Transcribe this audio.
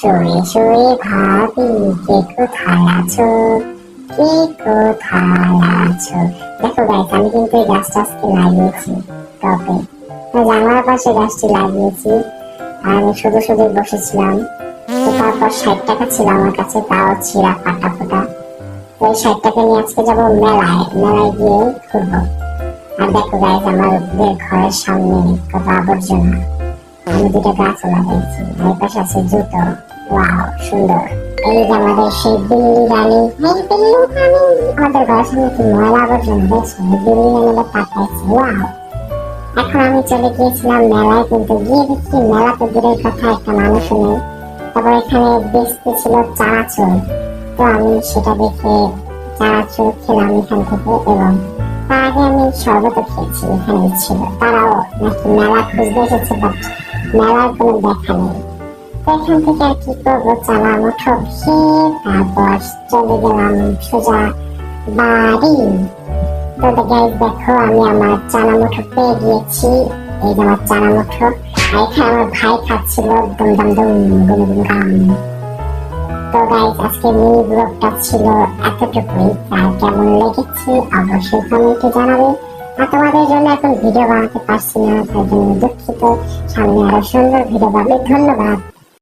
শুয়ে শুয়ে ভাবি কে কোথায় আছো, কে কোথায় আছো। দেখো গাইস, আমি কিন্তু এই গাছটা আজকে লাগিয়েছি টবে, জানালার পাশে গাছটি লাগিয়েছি। আর আমি শুধু শুধু বসেছিলাম, তো তারপর 60 টাকা ছিল আমার কাছে, তাও ছিঁড়া ফাটা ফোটা। তো এই 60 টাকা নিয়ে আজকে যাবো মেলায়, মেলায় গিয়ে ঘুরবো। আর দেখো গাইস, আমাদের ঘরের সামনে কত আবর্জনা। আমি দুটো গাছ লাগাইছি, আর এই পাশে আছে জুতো। ওয়াও, সুন্দর। এই যে আমাদের সেই দিল্লি রানী, এই দিল্লি রানী আমাদের ঘরের সামনে কি ময়লা আবর্জনা দেখছো, এই দিল্লি রানীটা তাকাইছে। ওয়াও। এখন আমি চলে গিয়েছিলাম মেলায়, কিন্তু গিয়ে দেখি মেলা তো দূরের কথা, একটা মানুষও নেই। তারপর এখানে বেচতে ছিল চানাচুর, তো আমি সেটা দেখে চানাচুর খেলাম এখান থেকে। এবং তার আগে আমি শরবত খেয়েছি, এখানে ছিল। তারাও নাকি মেলা খুঁজতে এসেছে, বাট মেলার কোনো দেখা নেই। তো এখান থেকে আর কি করবো, চানা মুঠো খেয়ে তারপর চলে গেলাম সোজা বাড়ি। তো গাইস দেখো, আমি আমার চানা মুঠো পেয়ে গিয়েছি। এই যে আমার চানা মুঠো, আর এখানে আমার ভাই খাচ্ছিল দম দম দম গুম গুম গাম। তো গাইস, আজকে মিনি ব্লগটা ছিল এতটুকুই। তার কেমন লেগেছে অবশ্যই কমেন্টে জানাবে। আর তোমাদের জন্য এখন ভিডিও বানাতে পারছি না, তার জন্য দুঃখিত। সামনে আরো সুন্দর ভিডিও পাবে। ধন্যবাদ।